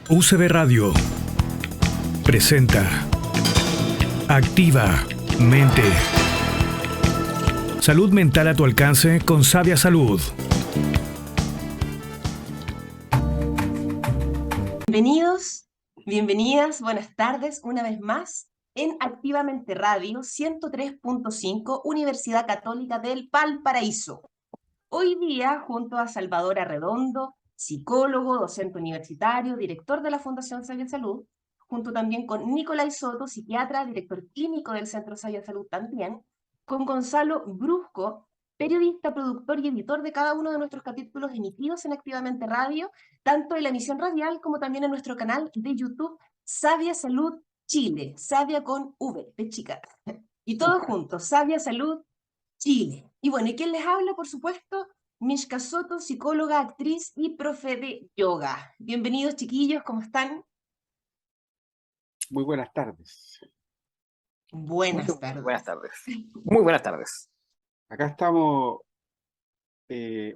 UCB Radio presenta Activa Mente. Salud mental a tu alcance con Sabia Salud. Bienvenidos, bienvenidas, buenas tardes una vez más en Activamente Radio 103.5 Universidad Católica del Valparaíso. Hoy día, junto a Salvador Arredondo, psicólogo, docente universitario, director de la Fundación Sabia Salud, junto también con Nicolai Soto, psiquiatra, director clínico del Centro Sabia Salud también, con Gonzalo Brusco, periodista, productor y editor de cada uno de nuestros capítulos emitidos en Activamente Radio, tanto en la emisión radial como también en nuestro canal de YouTube Sabia Salud Chile, Sabia con V, de chica. Y todos juntos, Sabia Salud Chile. Y bueno, ¿y quién les habla? Por supuesto, Mishka Soto, psicóloga, actriz y profe de yoga. Bienvenidos, chiquillos, ¿cómo están? Muy buenas tardes. Buenas tardes. Buenas tardes. Muy buenas tardes. Acá estamos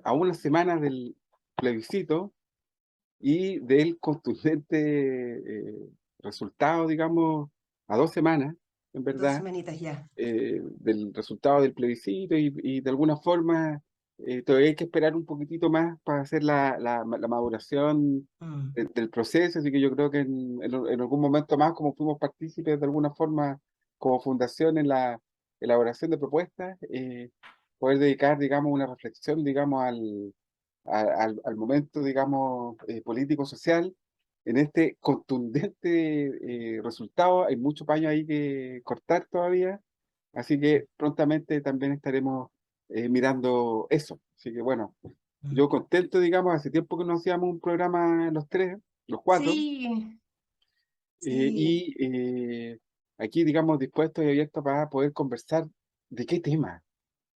a unas semanas del plebiscito y del contundente resultado, digamos, a 2 semanas, en 2 verdad, semanitas ya. del resultado del plebiscito y de alguna forma todavía hay que esperar un poquitito más para hacer la maduración del proceso, así que yo creo que en algún momento más, como fuimos partícipes de alguna forma como fundación en la elaboración de propuestas, poder dedicar, digamos, una reflexión, digamos, al momento, digamos, político-social. En este contundente resultado hay mucho paño ahí que cortar todavía, así que prontamente también estaremos mirando eso. Así que bueno, yo contento, digamos, hace tiempo que no hacíamos un programa los tres, los cuatro, Sí, y aquí, digamos, dispuestos y abiertos para poder conversar de qué tema,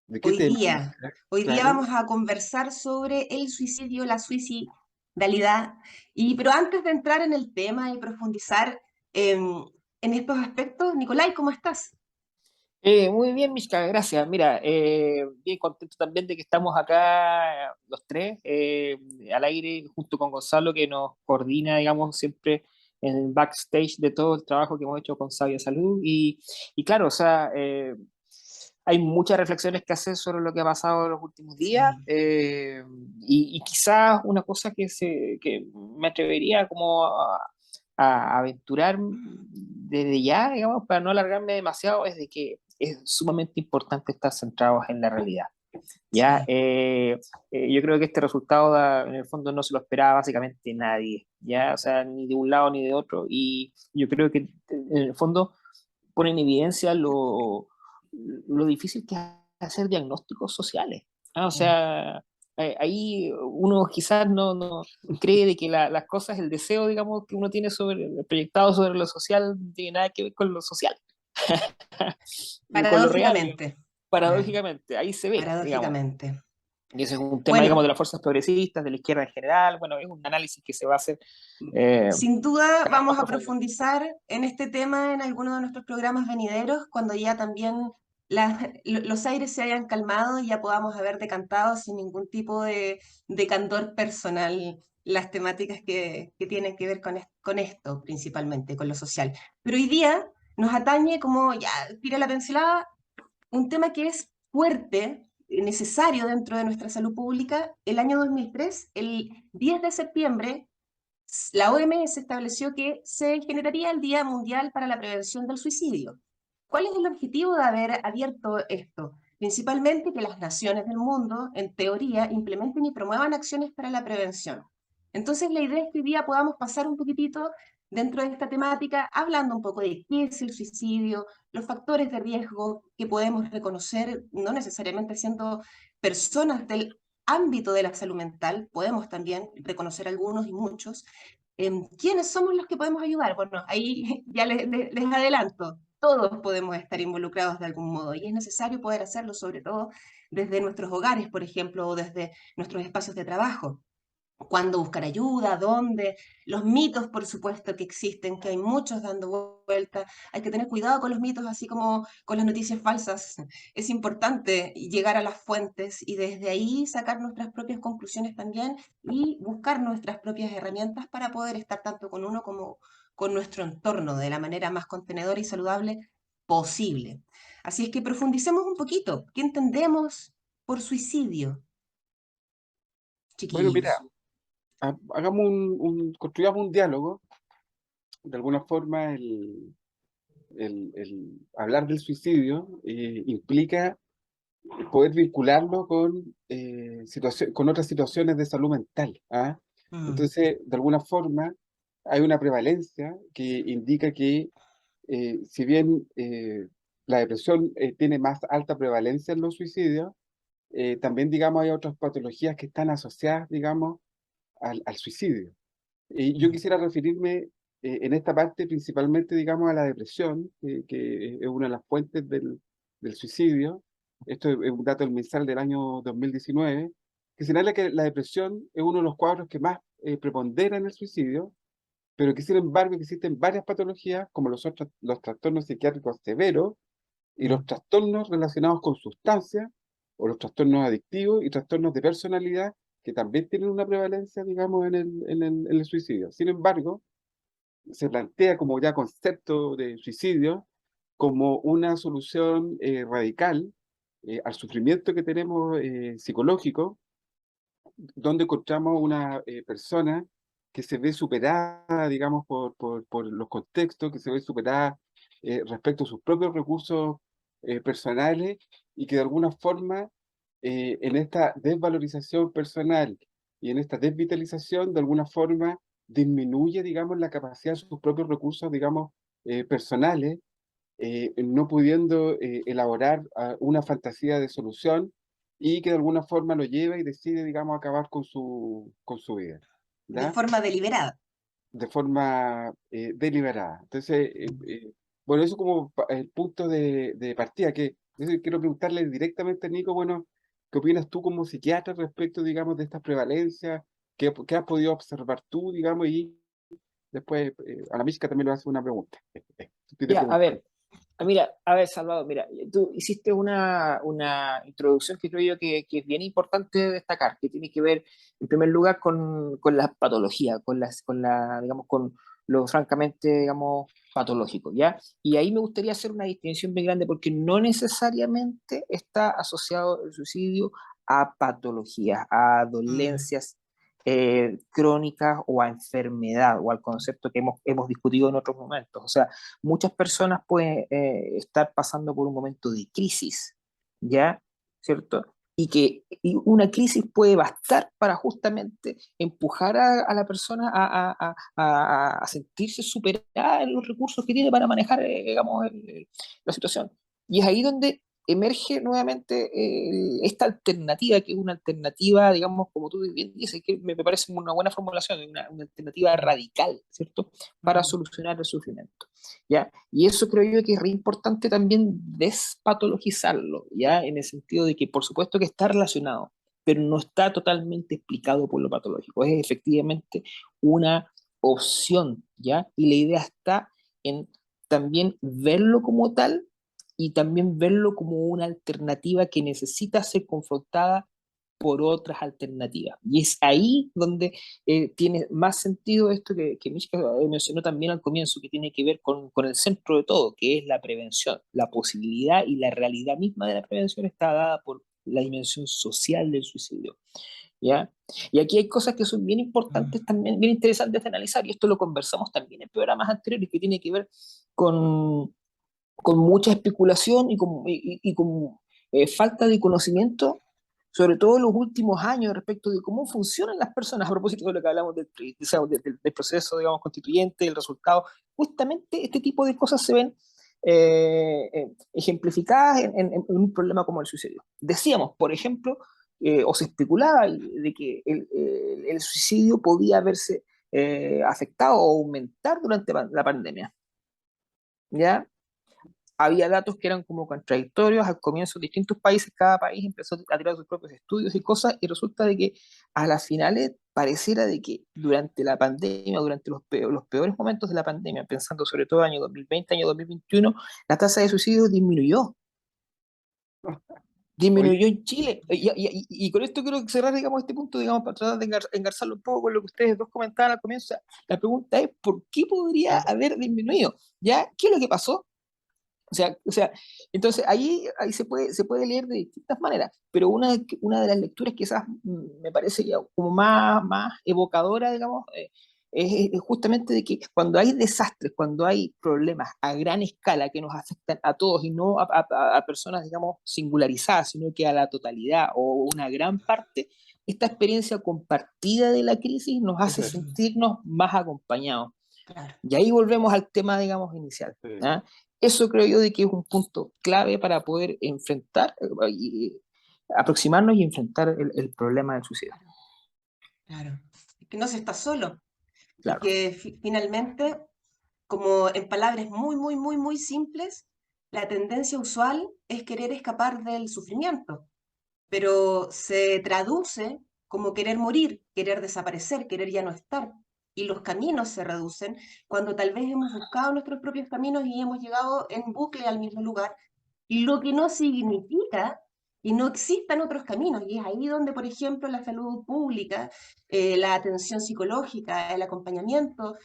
de qué hoy tema. día, hoy día Claro. vamos a conversar sobre el suicidio, la suicidalidad. Pero antes de entrar en el tema y profundizar en estos aspectos, Nicolai, ¿cómo estás? Muy bien, Mishka, gracias. Mira, bien contento también de que estamos acá los tres al aire junto con Gonzalo, que nos coordina, digamos, siempre en el backstage de todo el trabajo que hemos hecho con Sabia Salud. Y claro, o sea, hay muchas reflexiones que hacer sobre lo que ha pasado en los últimos días, Sí. y quizás una cosa que me atrevería como a aventurar desde ya, digamos, para no alargarme demasiado, es de que es sumamente importante estar centrados en la realidad. Ya, Sí. yo creo que este resultado en el fondo no se lo esperaba básicamente nadie, ya, o sea, ni de un lado ni de otro, y yo creo que en el fondo pone en evidencia lo difícil que es hacer diagnósticos sociales. O sea, ahí uno quizás no cree de que las cosas, el deseo, digamos, que uno tiene proyectado sobre lo social, no tiene nada que ver con lo social, con lo real, Paradójicamente. Claro, paradójicamente, ahí se ve, digamos. paradójicamente. Y ese es un tema, digamos, de Bueno, las fuerzas progresistas, de la izquierda en general. Bueno, es un análisis que se va a hacer sin duda cada vez vamos más a profundo. profundizar en este tema en alguno de nuestros programas venideros, cuando ya también los aires se hayan calmado y ya podamos haber decantado sin ningún tipo de candor personal las temáticas que tienen que ver con esto, principalmente, con lo social. Pero hoy día nos atañe, como ya tira la pincelada, un tema que es fuerte, necesario dentro de nuestra salud pública. El año 2003, el 10 de septiembre, la OMS estableció que se generaría el Día Mundial para la Prevención del Suicidio. ¿Cuál es el objetivo de haber abierto esto? Principalmente que las naciones del mundo, en teoría, implementen y promuevan acciones para la prevención. Entonces, la idea es que hoy día podamos pasar un poquitito dentro de esta temática, hablando un poco de qué es el suicidio, los factores de riesgo que podemos reconocer, no necesariamente siendo personas del ámbito de la salud mental, podemos también reconocer algunos y muchos. ¿Quiénes somos los que podemos ayudar? Bueno, ahí ya les adelanto, todos podemos estar involucrados de algún modo y es necesario poder hacerlo, sobre todo desde nuestros hogares, por ejemplo, o desde nuestros espacios de trabajo. cuándo buscar ayuda, dónde, los mitos, por supuesto, que existen, que hay muchos dando vuelta. Hay que tener cuidado con los mitos, así como con las noticias falsas. Es importante llegar a las fuentes y desde ahí sacar nuestras propias conclusiones también y buscar nuestras propias herramientas para poder estar tanto con uno como con nuestro entorno de la manera más contenedora y saludable posible. Así es que profundicemos un poquito. ¿Qué entendemos por suicidio, Bueno, mira, chiquillos? hagamos construyamos un diálogo. De alguna forma, el hablar del suicidio implica poder vincularlo con, con otras situaciones de salud mental. ¿Ah? Mm, Entonces, de alguna forma, hay una prevalencia que indica que si bien la depresión tiene más alta prevalencia en los suicidios, también, digamos, hay otras patologías que están asociadas, digamos, al suicidio. Y yo mm, quisiera referirme en esta parte principalmente, digamos, a la depresión, que es una de las fuentes del suicidio. Esto es un dato del MinSal del año 2019, que señala que la depresión es uno de los cuadros que más prepondera en el suicidio, pero que sin embargo existen varias patologías, como los trastornos psiquiátricos severos y los mm. trastornos relacionados con sustancias, o los trastornos adictivos y trastornos de personalidad, que también tienen una prevalencia, digamos, en el suicidio. Sin embargo, se plantea como ya concepto de suicidio como una solución radical al sufrimiento que tenemos psicológico, donde encontramos una persona que se ve superada, digamos, por los contextos, que se ve superada respecto a sus propios recursos personales y que de alguna forma en esta desvalorización personal y en esta desvitalización, de alguna forma disminuye, digamos, la capacidad de sus propios recursos, digamos, personales, no pudiendo elaborar una fantasía de solución y que de alguna forma lo lleva y decide, digamos, acabar con su vida, De ¿ya? forma deliberada. De forma deliberada. Entonces, bueno, eso como el punto de partida, que eso quiero preguntarle directamente a Nico, bueno, ¿qué opinas tú como psiquiatra respecto, digamos, de estas prevalencias? ¿Qué has podido observar tú, digamos? Y después a la Mística también le hace una pregunta. Estoy de Ya, a preguntar. ver, mira, a ver, Salvador, mira, tú hiciste una introducción que creo yo que es bien importante destacar, que tiene que ver, en primer lugar, con la patología, digamos, con lo francamente, digamos, patológico, ¿ya? Y ahí me gustaría hacer una distinción bien grande, porque no necesariamente está asociado el suicidio a patologías, a Mm, dolencias crónicas o a enfermedad o al concepto que hemos discutido en otros momentos. O sea, muchas personas pueden estar pasando por un momento de crisis, ¿ya? ¿Cierto? Y una crisis puede bastar para justamente empujar a la persona a sentirse superada en los recursos que tiene para manejar, digamos, la situación. Y es ahí donde emerge nuevamente esta alternativa, que es una alternativa, digamos, como tú bien dices, que me parece una buena formulación, una alternativa radical, ¿cierto? Para mm, solucionar el sufrimiento. ¿Ya? Y eso creo yo que es re importante también despatologizarlo, ¿ya? En el sentido de que por supuesto que está relacionado, pero no está totalmente explicado por lo patológico. Es efectivamente una opción, ¿ya? Y la idea está en también verlo como tal y también verlo como una alternativa que necesita ser confrontada por otras alternativas. Y es ahí donde tiene más sentido esto que Mishka mencionó también al comienzo, que tiene que ver con el centro de todo, que es la prevención. La posibilidad y la realidad misma de la prevención está dada por la dimensión social del suicidio. ¿Ya? Y aquí hay cosas que son bien mm. importantes también, bien interesantes de analizar, y esto lo conversamos también en programas anteriores, que tiene que ver con, con mucha especulación y con falta de conocimiento, sobre todo en los últimos años, respecto de cómo funcionan las personas, a propósito de lo que hablamos del proceso, digamos, constituyente, el resultado. Justamente este tipo de cosas se ven ejemplificadas en un problema como el suicidio. Decíamos, por ejemplo, o se especulaba de que el suicidio podía haberse afectado o aumentar durante la pandemia. ¿Ya? había datos que eran como contradictorios. Al comienzo, distintos países, cada país empezó a tirar sus propios estudios y cosas, y resulta de que a las finales pareciera de que durante la pandemia, durante los peores momentos de la pandemia, pensando sobre todo año 2020, año 2021, la tasa de suicidio disminuyó. Oye, Disminuyó en Chile. Y con esto quiero cerrar, digamos, este punto, digamos, para tratar de engarzarlo un poco con lo que ustedes dos comentaban al comienzo. La pregunta es, ¿por qué podría haber disminuido? ¿Ya? ¿Qué es lo que pasó? Entonces ahí se puede leer de distintas maneras, pero una de las lecturas quizás me parece ya como más evocadora, digamos, es justamente de que cuando hay desastres, cuando hay problemas a gran escala que nos afectan a todos y no a personas, digamos, singularizadas, sino que a la totalidad o una gran parte, esta experiencia compartida de la crisis nos hace eso es. sentirnos más acompañados. Claro. Y ahí volvemos al tema, digamos, inicial. Sí. ¿Ah? Eso creo yo de que es un punto clave para poder enfrentar, aproximarnos y enfrentar el problema del suicidio. Claro. Es que no se está solo. Y Claro. que finalmente, como en palabras muy, muy, muy, muy simples, la tendencia usual es querer escapar del sufrimiento, pero se traduce como querer morir, querer desaparecer, querer ya no estar. Y los caminos se reducen cuando tal vez hemos buscado nuestros propios caminos y hemos llegado en bucle al mismo lugar, lo que no significa que no existan otros caminos. Y es ahí donde, por ejemplo, la salud pública, la atención psicológica, el acompañamiento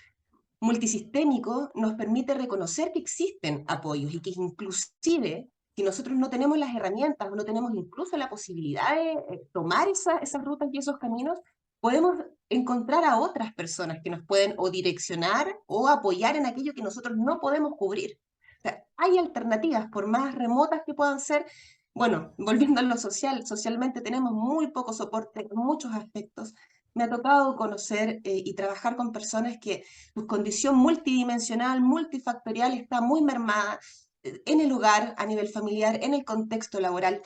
multisistémico nos permite reconocer que existen apoyos y que inclusive si nosotros no tenemos las herramientas o no tenemos incluso la posibilidad de tomar esas rutas y esos caminos, podemos encontrar a otras personas que nos pueden o direccionar o apoyar en aquello que nosotros no podemos cubrir. O sea, hay alternativas, por más remotas que puedan ser. Bueno, volviendo a lo social, socialmente tenemos muy poco soporte en muchos aspectos. Me ha tocado conocer y trabajar con personas que su condición multidimensional, multifactorial está muy mermada en el hogar, a nivel familiar, en el contexto laboral.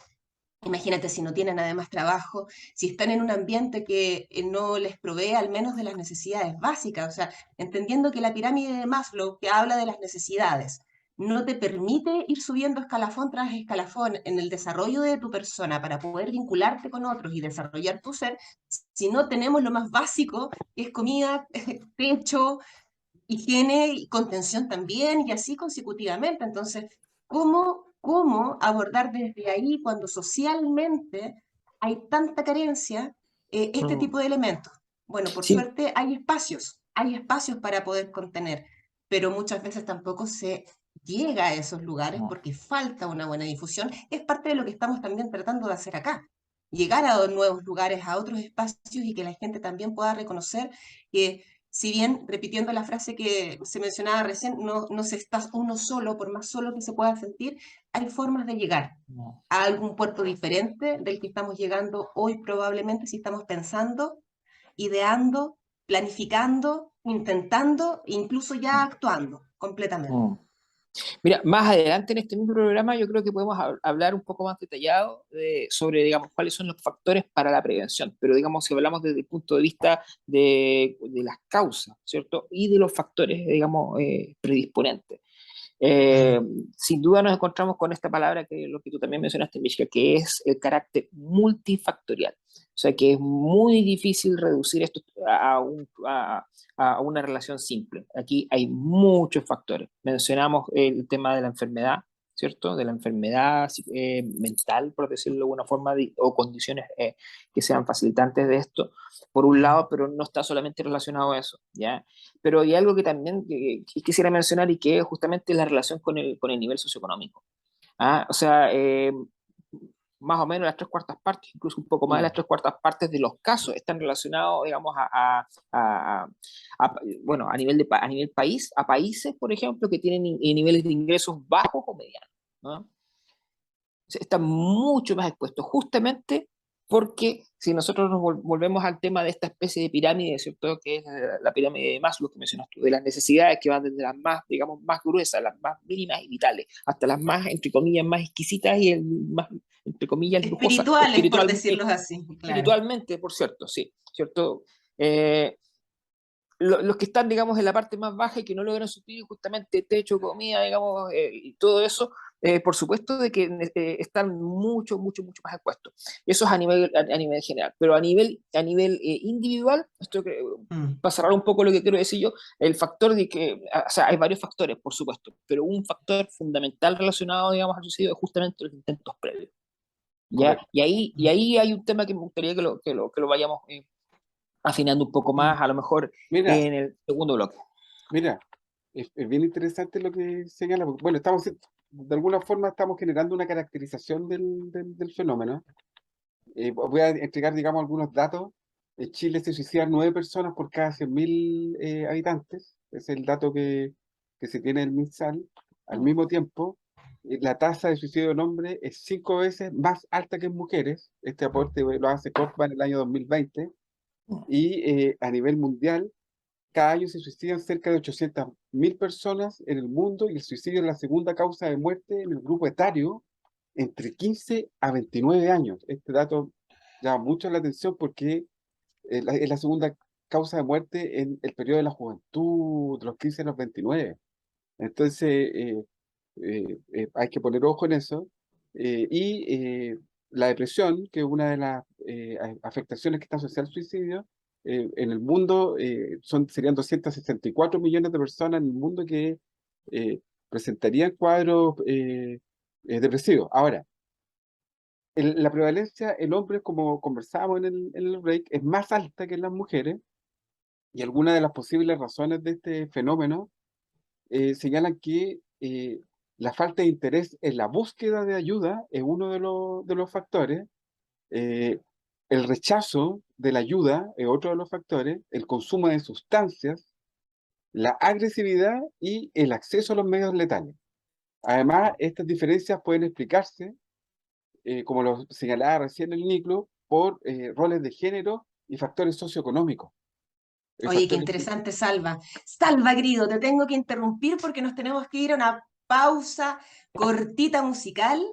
Imagínate si no tienen además trabajo, si están en un ambiente que no les provee al menos de las necesidades básicas, o sea, entendiendo que la pirámide de Maslow, que habla de las necesidades, no te permite ir subiendo escalafón tras escalafón en el desarrollo de tu persona para poder vincularte con otros y desarrollar tu ser, si no tenemos lo más básico, que es comida, techo, higiene y contención también, y así consecutivamente. Entonces, ¿cómo abordar desde ahí cuando socialmente hay tanta carencia este tipo de elementos? Bueno, por Sí, suerte hay espacios para poder contener, pero muchas veces tampoco se llega a esos lugares porque falta una buena difusión. Es parte de lo que estamos también tratando de hacer acá. Llegar a nuevos lugares, a otros espacios y que la gente también pueda reconocer que si bien, repitiendo la frase que se mencionaba recién, no se está uno solo, por más solo que se pueda sentir, hay formas de llegar a algún puerto diferente del que estamos llegando hoy probablemente si estamos pensando, ideando, planificando, intentando, incluso ya actuando completamente. Mira, más adelante en este mismo programa yo creo que podemos hablar un poco más detallado sobre, digamos, cuáles son los factores para la prevención, pero digamos, si hablamos desde el punto de vista de las causas, ¿cierto? Y de los factores, digamos, predisponentes. Eh, Sin duda nos encontramos con esta palabra que lo que tú también mencionaste, Michelle, que es el carácter multifactorial. O sea que es muy difícil reducir esto a una relación simple. Aquí hay muchos factores. Mencionamos el tema de la enfermedad, ¿cierto? De la enfermedad mental, por decirlo de alguna forma, o condiciones que sean facilitantes de esto, por un lado, pero no está solamente relacionado a eso, ¿ya? Pero hay algo que también quisiera mencionar y que es justamente la relación con el nivel socioeconómico. ¿Ah? O sea, más o menos las tres cuartas partes, incluso un poco más de las tres cuartas partes de los casos están relacionados, digamos, bueno, a nivel país, a países, por ejemplo, que tienen niveles de ingresos bajos o medianos, ¿no? Están mucho más expuestos, justamente porque si nosotros nos volvemos al tema de esta especie de pirámide, ¿cierto? Que es la pirámide de Maslow que mencionas tú, de las necesidades que van desde las más, digamos, más gruesas, las más mínimas y vitales, hasta las más, entre comillas, más exquisitas y más, entre comillas, lujosas, Espirituales, por decirlo así, claro. espiritualmente, por cierto, sí, ¿cierto? los que están, digamos, en la parte más baja y que no logran suplir justamente techo, comida, digamos, y todo eso, por supuesto de que están mucho, mucho, mucho más expuestos. Eso es a nivel general, pero a nivel individual, esto que, para cerrar un poco lo que quiero decir yo, el factor de que, o sea, hay varios factores, por supuesto, pero un factor fundamental relacionado, digamos, al suicidio es justamente los intentos previos. ¿Ya? Correcto. Y ahí hay un tema que me gustaría que lo vayamos afinando un poco más, a lo mejor Mira, en el segundo bloque. mira, es bien interesante lo que señala, porque, bueno, de alguna forma estamos generando una caracterización del fenómeno. Voy a entregar, digamos, algunos datos. En Chile se suicidan 9 personas por cada 100.000 habitantes. Es el dato que se tiene del MinSal. Al mismo tiempo, la tasa de suicidio en hombres es 5 veces más alta que en mujeres. Este aporte lo hace COPPA en el año 2020. Y a nivel mundial, cada año se suicidan cerca de 800.000 personas en el mundo, y el suicidio es la segunda causa de muerte en el grupo etario entre 15 a 29 años. Este dato llama mucho la atención porque es la segunda causa de muerte en el periodo de la juventud, de los 15 a los 29. Entonces, hay que poner ojo en eso. La depresión, que es una de las afectaciones que está asociada al suicidio, en el mundo serían 264 millones de personas en el mundo que presentarían cuadros depresivos. Ahora, la prevalencia en hombres, como conversábamos en el break, es más alta que en las mujeres, y algunas de las posibles razones de este fenómeno señalan que la falta de interés en la búsqueda de ayuda es uno de los factores. eh, el rechazo de la ayuda es otro de los factores. El consumo de sustancias, la agresividad y el acceso a los medios letales. Además, estas diferencias pueden explicarse, como lo señalaba recién el Niclo, por roles de género y factores socioeconómicos. Oye, qué Factores interesante, Salva. Salva, querido, te tengo que interrumpir porque nos tenemos que ir a una pausa cortita musical.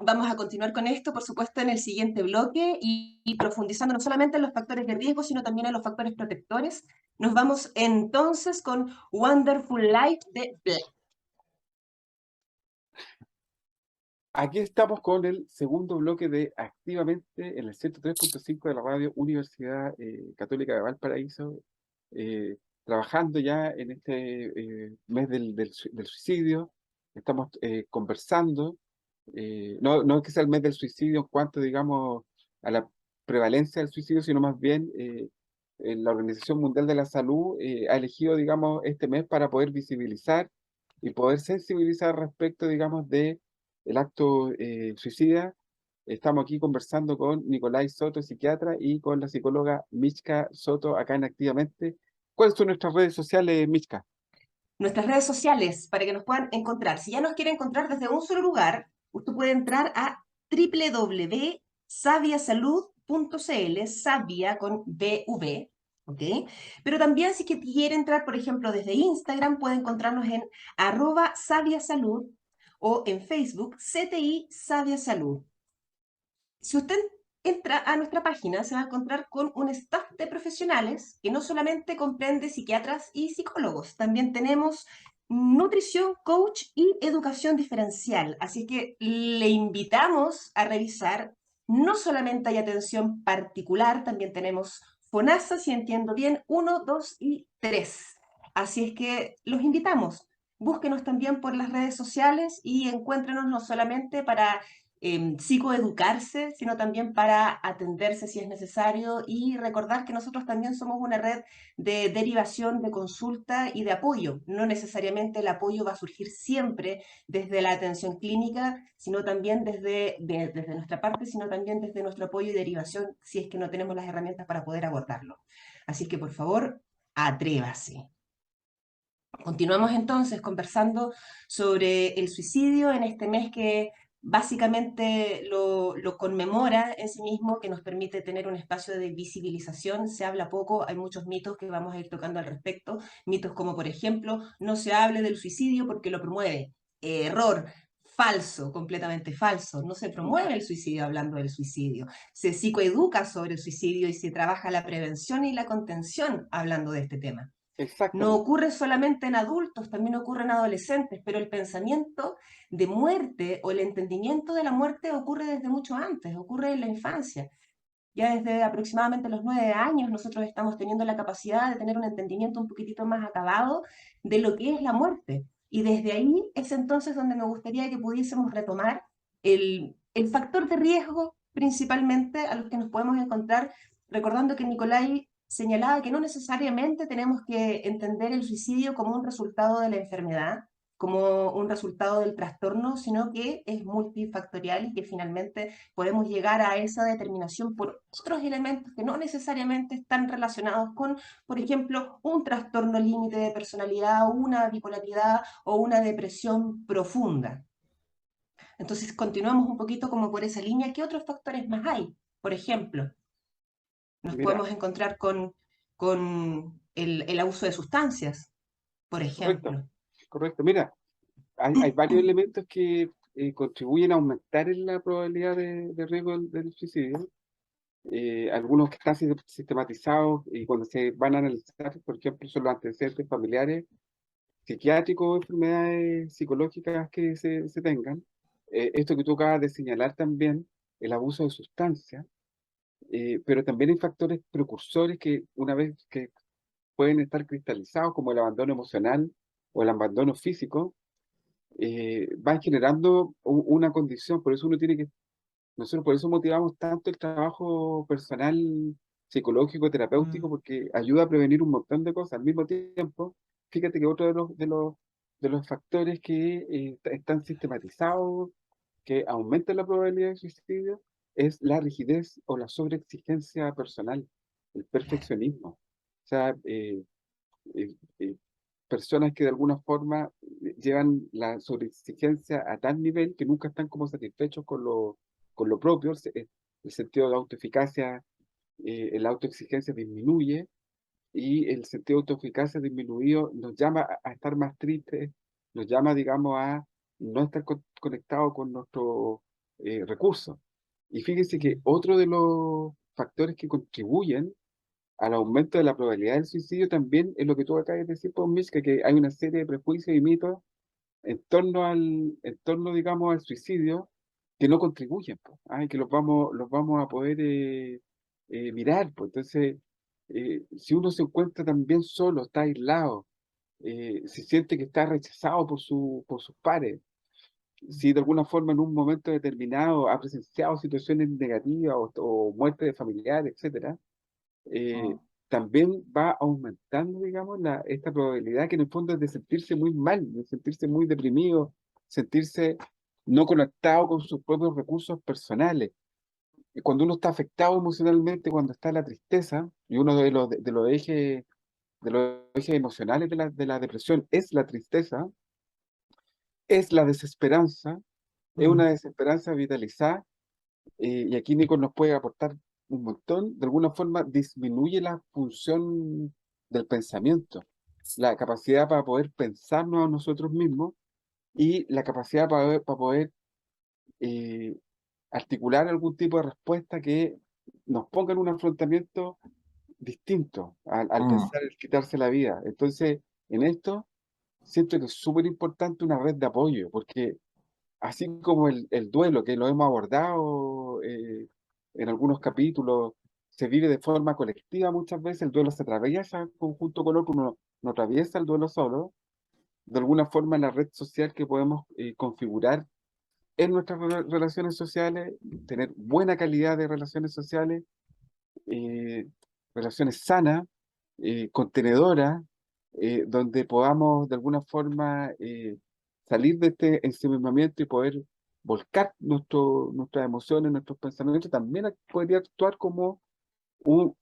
Vamos a continuar con esto, por supuesto, en el siguiente bloque y profundizando no solamente en los factores de riesgo, sino también en los factores protectores. Nos vamos entonces con Wonderful Life de Black. Aquí estamos con el segundo bloque de Activamente en el 103.5 de la radio Universidad Católica de Valparaíso, trabajando ya en este mes del suicidio. Estamos conversando, no es que sea el mes del suicidio en cuanto, digamos, a la prevalencia del suicidio, sino más bien la Organización Mundial de la Salud ha elegido, digamos, este mes para poder visibilizar y poder sensibilizar respecto, digamos, de el acto suicida. Estamos aquí conversando con Nicolai Soto, psiquiatra, y con la psicóloga Michka Soto, acá en Activamente. ¿Cuáles son nuestras redes sociales, Michka? Nuestras redes sociales para que nos puedan encontrar. Si ya nos quiere encontrar desde un solo lugar, usted puede entrar a www.saviasalud.cl, Savia con BV, ¿ok? Pero también si que quiere entrar, por ejemplo, desde Instagram, puede encontrarnos en @saviasalud o en Facebook, CTI Savia Salud. Si usted entra a nuestra página, se va a encontrar con un staff de profesionales que no solamente comprende psiquiatras y psicólogos, también tenemos nutrición, coach y educación diferencial. Así que le invitamos a revisar. No solamente hay atención particular, también tenemos FONASA, si entiendo bien, 1, 2 y 3. Así es que los invitamos. Búsquenos también por las redes sociales y encuéntrenos no solamente para psicoeducarse, sino también para atenderse si es necesario, y recordar que nosotros también somos una red de derivación, de consulta y de apoyo. No necesariamente el apoyo va a surgir siempre desde la atención clínica, sino también desde nuestra parte, sino también desde nuestro apoyo y derivación si es que no tenemos las herramientas para poder abordarlo. Así que por favor, atrévase. Continuamos entonces conversando sobre el suicidio en este mes que básicamente lo conmemora en sí mismo, que nos permite tener un espacio de visibilización. Se habla poco, hay muchos mitos que vamos a ir tocando al respecto. Mitos como, por ejemplo, no se hable del suicidio porque lo promueve. Error. falso, completamente falso. No se promueve el suicidio hablando del suicidio. Se psicoeduca sobre el suicidio y se trabaja la prevención y la contención hablando de este tema. No Exactamente. ocurre solamente en adultos, también ocurre en adolescentes, pero el pensamiento de muerte o el entendimiento de la muerte ocurre desde mucho antes, ocurre en la infancia. Ya desde aproximadamente los 9 años nosotros estamos teniendo la capacidad de tener un entendimiento un poquitito más acabado de lo que es la muerte. Y desde ahí es entonces donde me gustaría que pudiésemos retomar el factor de riesgo principalmente a los que nos podemos encontrar, recordando que Nicolai señalaba que no necesariamente tenemos que entender el suicidio como un resultado de la enfermedad, como un resultado del trastorno, sino que es multifactorial y que finalmente podemos llegar a esa determinación por otros elementos que no necesariamente están relacionados con, por ejemplo, un trastorno límite de personalidad, una bipolaridad o una depresión profunda. Entonces, continuamos un poquito como por esa línea. ¿Qué otros factores más hay? Por ejemplo, nos Mira, podemos encontrar con el abuso de sustancias, por correcto, ejemplo. correcto. Mira, hay varios elementos que contribuyen a aumentar en la probabilidad de riesgo del suicidio. Algunos que están sistematizados y cuando se van a analizar, por ejemplo, son los antecedentes familiares, psiquiátricos o enfermedades psicológicas que se tengan. Esto que tú acabas de señalar también, el abuso de sustancias, pero también hay factores precursores que una vez que pueden estar cristalizados, como el abandono emocional o el abandono físico, van generando una condición. Por eso uno tiene que, nosotros por eso motivamos tanto el trabajo personal, psicológico, terapéutico, porque ayuda a prevenir un montón de cosas. Al mismo tiempo, fíjate que otro de los factores que están sistematizados, que aumentan la probabilidad de suicidio, es la rigidez o la sobreexigencia personal, el perfeccionismo. O sea, eh, eh, personas que de alguna forma llevan la sobreexigencia a tal nivel que nunca están como satisfechos con lo propio, el sentido de autoeficacia, la autoexigencia disminuye y el sentido de autoeficacia disminuido nos llama a estar más tristes, nos llama, digamos, a no estar conectados con nuestros recursos. Y fíjense que otro de los factores que contribuyen al aumento de la probabilidad del suicidio también es lo que tú acabas de decir, pues, Miska, que hay una serie de prejuicios y mitos en torno, digamos, al suicidio que no contribuyen, pues, y que los vamos a poder mirar, pues. Entonces, si uno se encuentra también solo, está aislado, se siente que está rechazado por sus pares, si de alguna forma en un momento determinado ha presenciado situaciones negativas o muerte de familiares, etcétera, eh, también va aumentando, digamos, esta probabilidad que en el fondo es de sentirse muy mal, de sentirse muy deprimido, sentirse no conectado con sus propios recursos personales. Y cuando uno está afectado emocionalmente, cuando está la tristeza, y uno de los ejes emocionales de la depresión es la tristeza, es la desesperanza, es una desesperanza vitalizada. Y aquí Nico nos puede aportar un montón. De alguna forma disminuye la función del pensamiento, la capacidad para poder pensarnos a nosotros mismos y la capacidad para poder eh, articular algún tipo de respuesta que nos ponga en un afrontamiento distinto al pensar en quitarse la vida. Entonces, en esto siento que es súper importante una red de apoyo, porque así como el duelo, que lo hemos abordado en algunos capítulos, se vive de forma colectiva muchas veces, el duelo se atraviesa conjunto con otro, uno no atraviesa el duelo solo, de alguna forma la red social que podemos configurar en nuestras relaciones sociales, tener buena calidad de relaciones sociales, eh, relaciones sanas, contenedoras, donde podamos de alguna forma salir de este ensimismamiento y poder volcar nuestras emociones, nuestros pensamientos, también podría actuar como un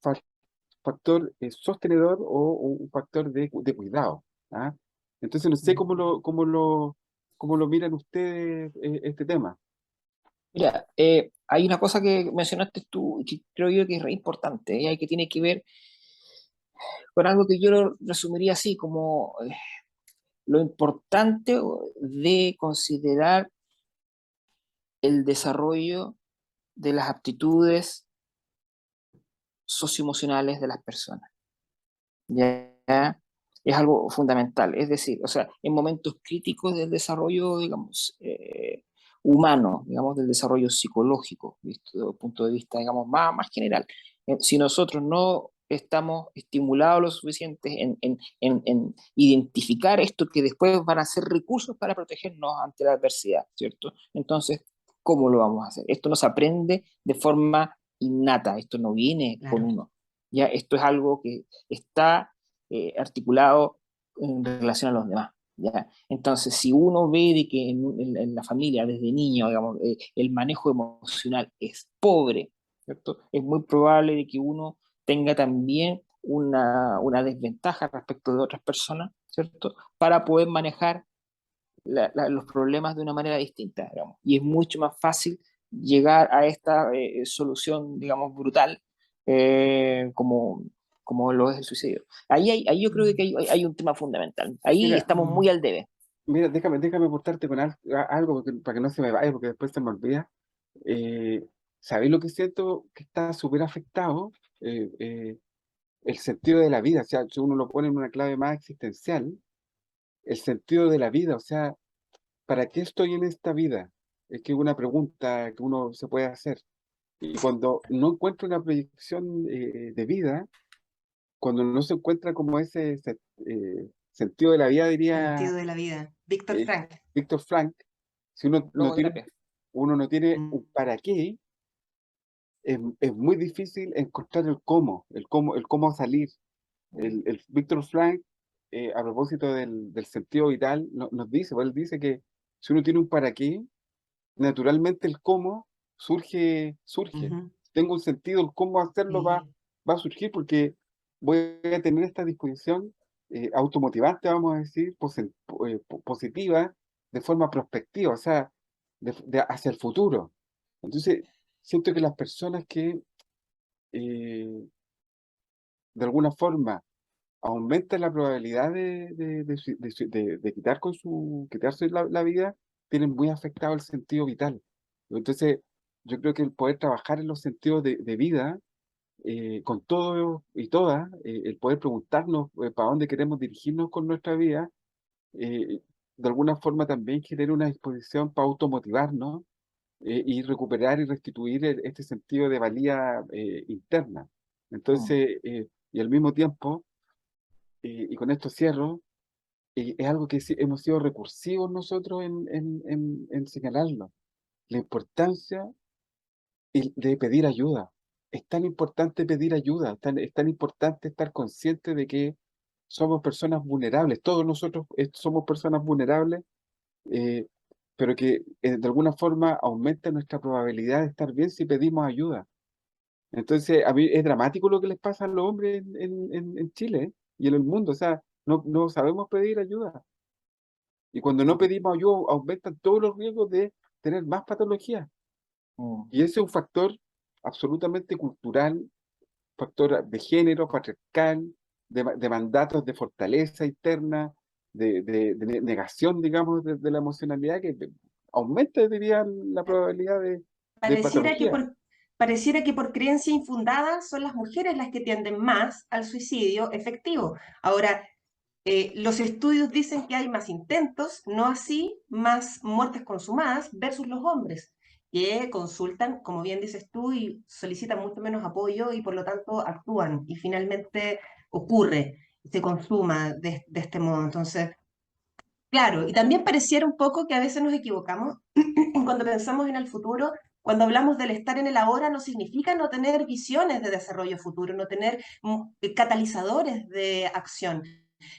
factor sostenedor o un factor de cuidado. ¿Ah? Entonces, no sé cómo lo miran ustedes este tema. Mira, hay una cosa que mencionaste tú y que creo yo que es re importante, y que tiene que ver con algo que yo lo resumiría así, como lo importante de considerar el desarrollo de las aptitudes socioemocionales de las personas. ¿Ya? Es algo fundamental. Es decir, o sea, en momentos críticos del desarrollo, digamos, humano, digamos, del desarrollo psicológico, visto desde un punto de vista, digamos, más general. Si nosotros no estamos estimulados lo suficiente en identificar esto que después van a ser recursos para protegernos ante la adversidad, ¿cierto? Entonces, ¿cómo lo vamos a hacer? Esto no se aprende de forma innata, esto no viene con Claro. uno. Ya, esto es algo que está articulado en relación a los demás. ¿Ya? Entonces, si uno ve de que en la familia desde niño, digamos, el manejo emocional es pobre, ¿cierto? Es muy probable de que uno tenga también una desventaja respecto de otras personas, ¿cierto? Para poder manejar los problemas de una manera distinta, digamos. Y es mucho más fácil llegar a esta solución, digamos, brutal, como lo es el suicidio. Ahí yo creo que hay un tema fundamental. Ahí Mira, estamos muy al debe. mira, déjame aportarte con algo para que no se me vaya, porque después se me olvida. ¿Sabéis lo que siento? Que está súper afectado el sentido de la vida. O sea, si uno lo pone en una clave más existencial, el sentido de la vida. O sea, ¿para qué estoy en esta vida? Es que es una pregunta que uno se puede hacer. Y cuando no encuentra una proyección de vida, cuando no se encuentra como ese sentido de la vida, diría Sentido de la vida. Víctor eh, Frank. Víctor Frank, si Logoterapia. uno no tiene Mm. un para qué, es muy difícil encontrar el cómo salir. El Víctor Frank, a propósito del sentido vital, nos dice, pues él dice que si uno tiene un para qué, naturalmente el cómo surge. Ujú. Tengo un sentido, el cómo hacerlo Sí. va a surgir porque voy a tener esta disposición automotivante, vamos a decir, positiva, de forma prospectiva, o sea, hacia el futuro. Entonces, siento que las personas que eh, de alguna forma aumentan la probabilidad de quitarse la vida, tienen muy afectado el sentido vital. Entonces, yo creo que el poder trabajar en los sentidos de vida, con todo y todas, el poder preguntarnos para dónde queremos dirigirnos con nuestra vida, eh, de alguna forma también genera una disposición para automotivarnos y recuperar y restituir este sentido de valía interna. Entonces, y al mismo tiempo, y con esto cierro, es algo que sí hemos sido recursivos nosotros en señalarlo. La importancia de pedir ayuda. Es tan importante pedir ayuda, es tan importante estar consciente de que somos personas vulnerables. Todos nosotros somos personas vulnerables, eh, pero que de alguna forma aumenta nuestra probabilidad de estar bien si pedimos ayuda. Entonces, a mí es dramático lo que les pasa a los hombres en Chile, y en el mundo. O sea, no sabemos pedir ayuda. Y cuando no pedimos ayuda, aumentan todos los riesgos de tener más patologías. Mm. Y ese es un factor absolutamente cultural, factor de género, patriarcal, de mandatos de fortaleza interna, de negación, digamos, de la emocionalidad, que aumenta, diría, la probabilidad de Pareciera que patología. por, pareciera que por creencia infundada son las mujeres las que tienden más al suicidio efectivo. Ahora, los estudios dicen que hay más intentos, no así más muertes consumadas versus los hombres, que consultan, como bien dices tú, y solicitan mucho menos apoyo y por lo tanto actúan y finalmente ocurre, se consuma de este modo. Entonces, claro, y también pareciera un poco que a veces nos equivocamos cuando pensamos en el futuro. Cuando hablamos del estar en el ahora, no significa no tener visiones de desarrollo futuro, no tener catalizadores de acción.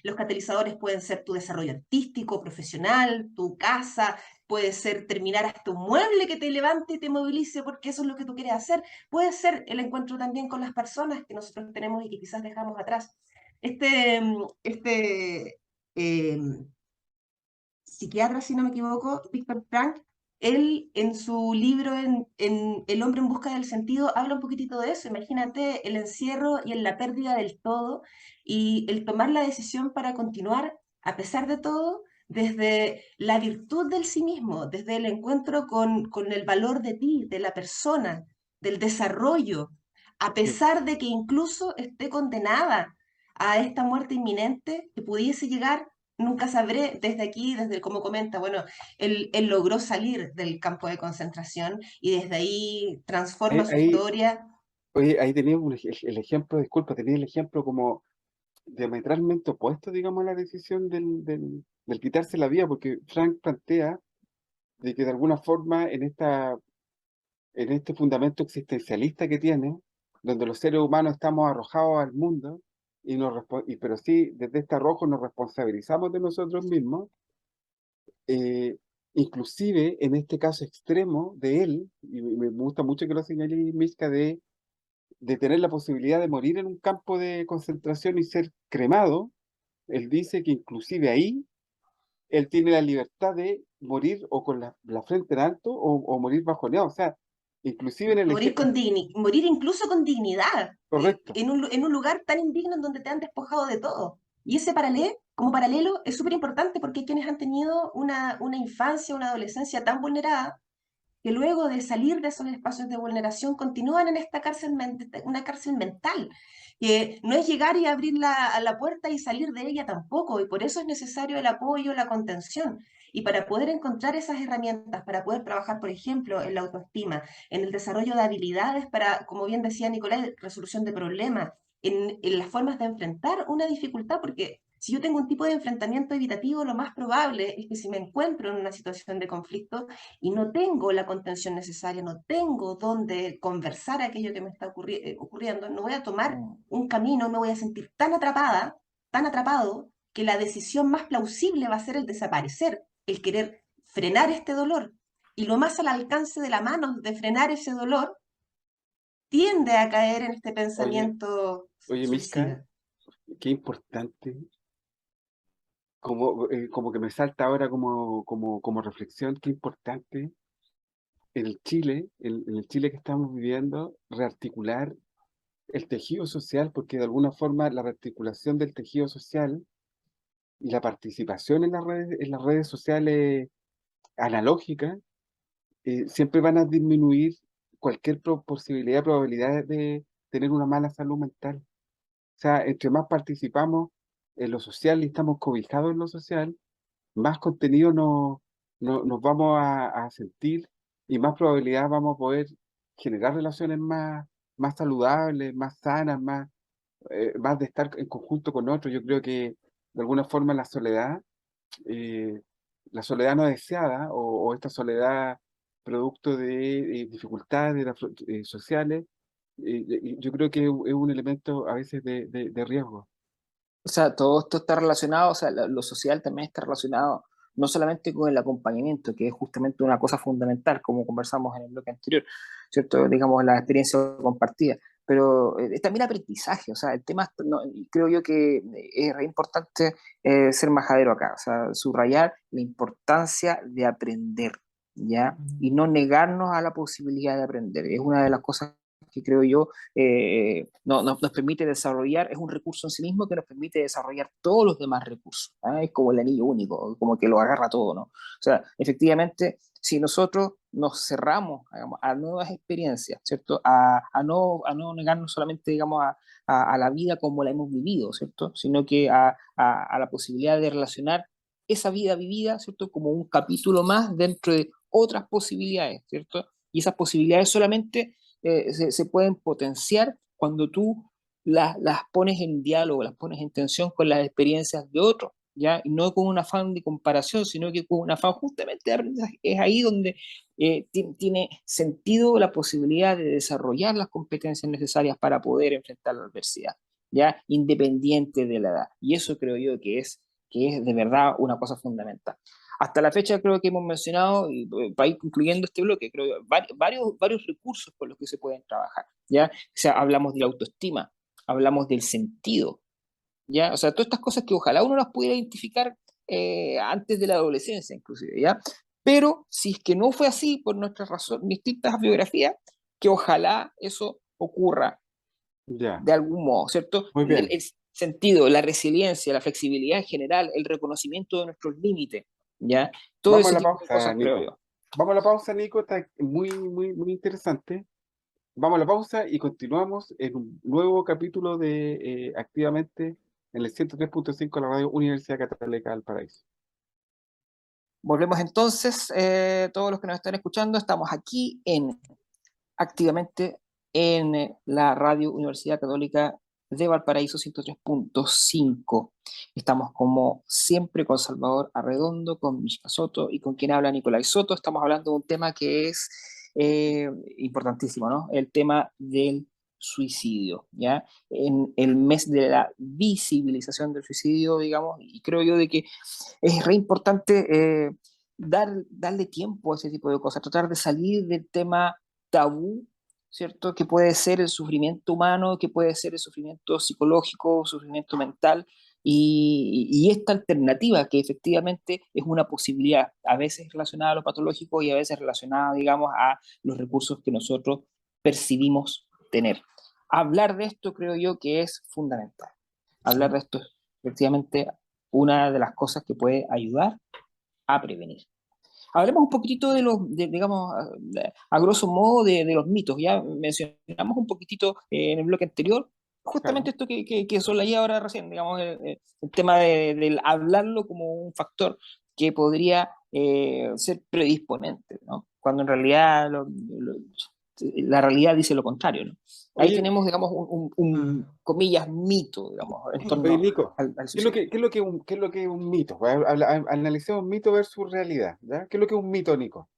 Los catalizadores pueden ser tu desarrollo artístico, profesional, tu casa, puede ser terminar hasta un mueble que te levante y te movilice porque eso es lo que tú quieres hacer. Puede ser el encuentro también con las personas que nosotros tenemos y que quizás dejamos atrás. Este psiquiatra, si no me equivoco, Víctor Frank, él en su libro en El hombre en busca del sentido habla un poquitito de eso. Imagínate el encierro y en la pérdida del todo y el tomar la decisión para continuar a pesar de todo, desde la virtud del sí mismo, desde el encuentro con el valor de ti, de la persona, del desarrollo, a Sí. pesar de que incluso esté condenada a esta muerte inminente que pudiese llegar, nunca sabré desde aquí, desde como comenta, bueno, él logró salir del campo de concentración y desde ahí Ahí, transforma su ahí, historia. oye, ahí tenía el ejemplo, disculpa, tenía el ejemplo como diametralmente opuesto, digamos, a la decisión del quitarse la vida, porque Frank plantea de que de alguna forma en este fundamento existencialista que tiene, donde los seres humanos estamos arrojados al mundo, pero sí, desde este arrojo nos responsabilizamos de nosotros mismos, eh, inclusive en este caso extremo de él, y me gusta mucho que lo señale Miska, de tener la posibilidad de morir en un campo de concentración y ser cremado. Él dice que inclusive ahí él tiene la libertad de morir o con la frente en alto o morir bajoneado. O sea, inclusive en el ejemplo, Morir incluso con dignidad, correcto, en un lugar tan indigno en donde te han despojado de todo. Y ese paralelo, como paralelo, es súper importante porque hay quienes han tenido una infancia, una adolescencia tan vulnerada que luego de salir de esos espacios de vulneración continúan en esta una cárcel mental, que no es llegar y abrir la puerta y salir de ella tampoco, y por eso es necesario el apoyo, la contención. Y para poder encontrar esas herramientas, para poder trabajar, por ejemplo, en la autoestima, en el desarrollo de habilidades para, como bien decía Nicolás, resolución de problemas, en las formas de enfrentar una dificultad, porque si yo tengo un tipo de enfrentamiento evitativo, lo más probable es que si me encuentro en una situación de conflicto, y no tengo la contención necesaria, no tengo dónde conversar aquello que me está ocurriendo, no voy a tomar Mm. un camino, me voy a sentir tan atrapada, tan atrapado, que la decisión más plausible va a ser el desaparecer, el querer frenar este dolor. Y lo más al alcance de la mano de frenar ese dolor tiende a caer en este oye, pensamiento oye, Miska, suicida. qué importante, como que me salta ahora como reflexión, qué importante en el Chile que estamos viviendo, rearticular el tejido social, porque de alguna forma la rearticulación del tejido social y la participación en las redes sociales analógicas siempre van a disminuir cualquier posibilidad, probabilidad de tener una mala salud mental. O sea, entre más participamos en lo social y estamos cobijados en lo social, más contenido nos vamos a sentir y más probabilidad vamos a poder generar relaciones más saludables, más sanas, más de estar en conjunto con otros. Yo creo que de alguna forma eh, la soledad no deseada o esta soledad producto de dificultades sociales, yo creo que es un elemento a veces de riesgo. O sea, todo esto está relacionado, o sea, lo social también está relacionado no solamente con el acompañamiento, que es justamente una cosa fundamental, como conversamos en el bloque anterior, ¿cierto? Digamos, la experiencia compartida, pero también aprendizaje, o sea, el tema, creo yo que es re importante ser majadero acá, o sea, subrayar la importancia de aprender, ¿ya? Y no negarnos a la posibilidad de aprender. Es una de las cosas que creo yo nos permite desarrollar, es un recurso en sí mismo que nos permite desarrollar todos los demás recursos. ¿Ah? Es como el anillo único, como que lo agarra todo, ¿no? O sea, efectivamente, si nosotros nos cerramos, digamos, a nuevas experiencias, ¿cierto? A no negarnos solamente, digamos, a la vida como la hemos vivido, ¿cierto? Sino que a la posibilidad de relacionar esa vida vivida, ¿cierto? Como un capítulo más dentro de otras posibilidades, ¿cierto? Y esas posibilidades solamente se pueden potenciar cuando tú las pones en diálogo, las pones en tensión con las experiencias de otros, ¿ya? Y no con un afán de comparación, sino que con un afán justamente de aprendizaje. Es ahí donde tiene sentido la posibilidad de desarrollar las competencias necesarias para poder enfrentar la adversidad, ¿ya? Independiente de la edad. Y eso creo yo que es de verdad una cosa fundamental. Hasta la fecha creo que hemos mencionado, y para ir concluyendo este bloque, creo que varios recursos con los que se pueden trabajar, ¿ya? O sea, hablamos de la autoestima, hablamos del sentido, ¿ya? O sea, todas estas cosas que ojalá uno las pudiera identificar antes de la adolescencia, inclusive, ¿ya? Pero si es que no fue así por nuestras distintas biografías, que ojalá eso ocurra Ya, de algún modo, ¿cierto? muy bien. sentido, la resiliencia, la flexibilidad en general, el reconocimiento de nuestros límites, ¿ya? Todo Vamos a ese la tipo de pausa, cosas, creo Nico. yo. Vamos a la pausa, Nico, está muy, muy, muy interesante. Vamos a la pausa y continuamos en un nuevo capítulo de Activamente en el 103.5 de la Radio Universidad Católica del Paraíso. Volvemos entonces, todos los que nos están escuchando, estamos aquí activamente en la Radio Universidad Católica de Valparaíso 103.5. Estamos como siempre con Salvador Arredondo, con Mishka Soto y con quien habla Nicolás Soto. Estamos hablando de un tema que es importantísimo, ¿no? El tema del suicidio, ¿ya? En el mes de la visibilización del suicidio, digamos, y creo yo de que es re importante darle tiempo a ese tipo de cosas, tratar de salir del tema tabú, ¿cierto? Que puede ser el sufrimiento humano, que puede ser el sufrimiento psicológico, sufrimiento mental, y esta alternativa que efectivamente es una posibilidad, a veces relacionada a lo patológico y a veces relacionada, digamos, a los recursos que nosotros percibimos tener. Hablar de esto creo yo que es fundamental. Hablar de esto es efectivamente una de las cosas que puede ayudar a prevenir. Hablemos un poquitito de los, digamos, a grosso modo de los mitos. Ya mencionamos un poquitito en el bloque anterior, justamente Claro. esto que soleía ahora recién, digamos, el tema del hablarlo como un factor que podría ser predisponente, ¿no? Cuando en realidad la realidad dice lo contrario, ¿no? Ahí Oye, tenemos, digamos, comillas, mito, digamos, en oye, torno Nico, al ¿qué es lo suicidio. que, qué es lo que qué es lo que es un mito? Analicemos mito versus realidad, ¿ya? ¿Qué es lo que es un mito, Nico?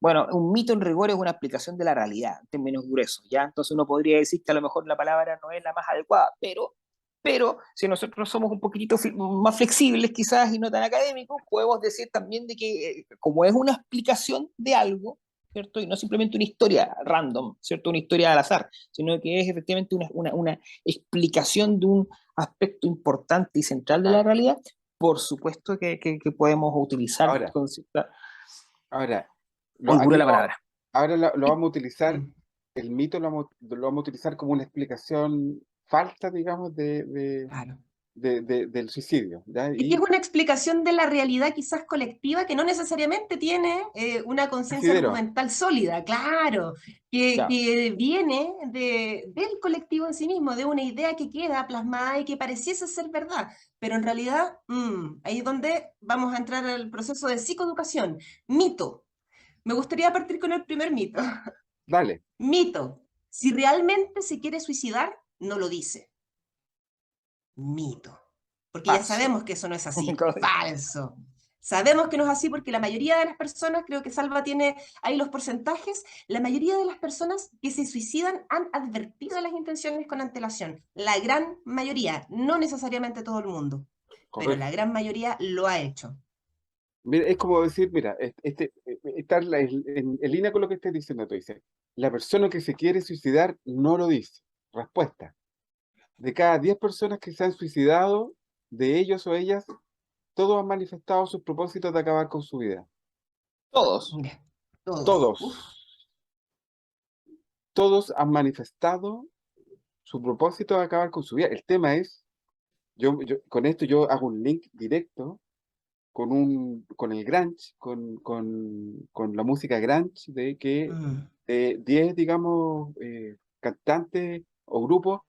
Bueno, un mito en rigor es una explicación de la realidad, en términos gruesos, ¿ya? Entonces uno podría decir que a lo mejor la palabra no es la más adecuada, pero si nosotros somos un poquitito más flexibles quizás y no tan académicos, podemos decir también de que como es una explicación de algo, ¿cierto? Y no simplemente una historia random, ¿cierto? Una historia al azar, sino que es efectivamente una explicación de un aspecto importante y central de la Ah, realidad, por supuesto que podemos utilizar ahora, con cierta ahora, holgura aquí la palabra. ahora lo vamos a utilizar, Mm. el mito lo vamos a utilizar como una explicación falsa, digamos, Claro. del suicidio, ¿ya? Es que es Y una explicación de la realidad quizás colectiva que no necesariamente tiene una conciencia considero, argumental sólida, claro, Ya. que viene del colectivo en sí mismo, de una idea que queda plasmada y que pareciese ser verdad, pero en realidad ahí es donde vamos a entrar al proceso de psicoeducación. Mito. Me gustaría partir con el primer mito. dale. Mito. Si realmente se quiere suicidar, no lo dice. Mito. Porque ya Falso. sabemos que eso no es así. Falso. Sabemos que no es así porque la mayoría de las personas, creo que Salva tiene ahí los porcentajes, la mayoría de las personas que se suicidan han advertido las intenciones con antelación. La gran mayoría, no necesariamente todo el mundo, pero la Correcto. gran mayoría lo ha hecho. Mira, es como decir, mira, está en línea con lo que estás diciendo, tú dices, la persona que se quiere suicidar no lo dice. Respuesta. De cada 10 personas que se han suicidado, de ellos o ellas, todos han manifestado sus propósitos de acabar con su vida. Todos. Mira, todos. Todos. Uf. Todos han manifestado su propósito de acabar con su vida. El tema es, con esto yo hago un link directo con el grunge, con la música grunge, de que Mm. 10, digamos, cantantes o grupos,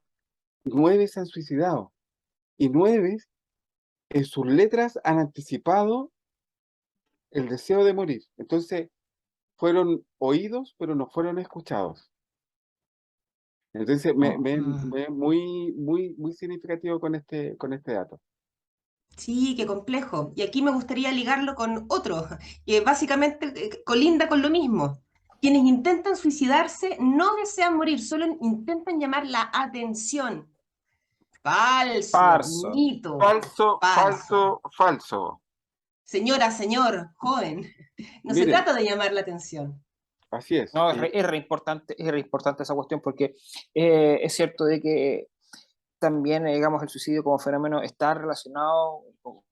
9 se han suicidado. Y 9 en sus letras han anticipado el deseo de morir. Entonces, fueron oídos, pero no fueron escuchados. Entonces, Oh, mm. me es muy, muy, muy significativo con este dato. Sí, qué complejo. Y aquí me gustaría ligarlo con otro, que básicamente colinda con lo mismo. Quienes intentan suicidarse no desean morir, solo intentan llamar la atención. Falso, Falso. mito, Falso, falso. falso, falso. Señora, señor, joven, no se Miren, trata de llamar la atención. así es. No, es re importante esa cuestión porque es cierto de que también, digamos, el suicidio como fenómeno está relacionado,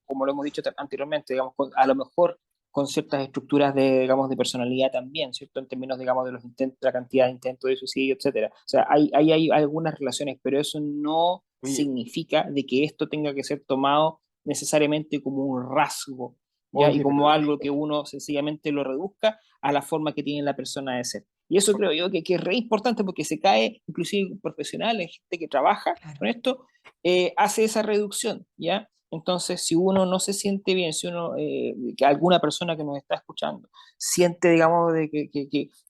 como lo hemos dicho anteriormente, digamos, a lo mejor con ciertas estructuras de, digamos, de personalidad también, ¿cierto? En términos, digamos, de los intentos, la cantidad de intentos de suicidio, etcétera. O sea, hay algunas relaciones, pero eso no Oye, significa de que esto tenga que ser tomado necesariamente como un rasgo, ¿ya? Y oye, como pero algo que uno sencillamente lo reduzca a la forma que tiene la persona de ser. Y eso creo yo que es re importante porque se cae, inclusive profesionales, gente que trabaja Claro. con esto, hace esa reducción, ¿ya? Entonces, si uno no se siente bien, si uno, que alguna persona que nos está escuchando, siente, digamos, de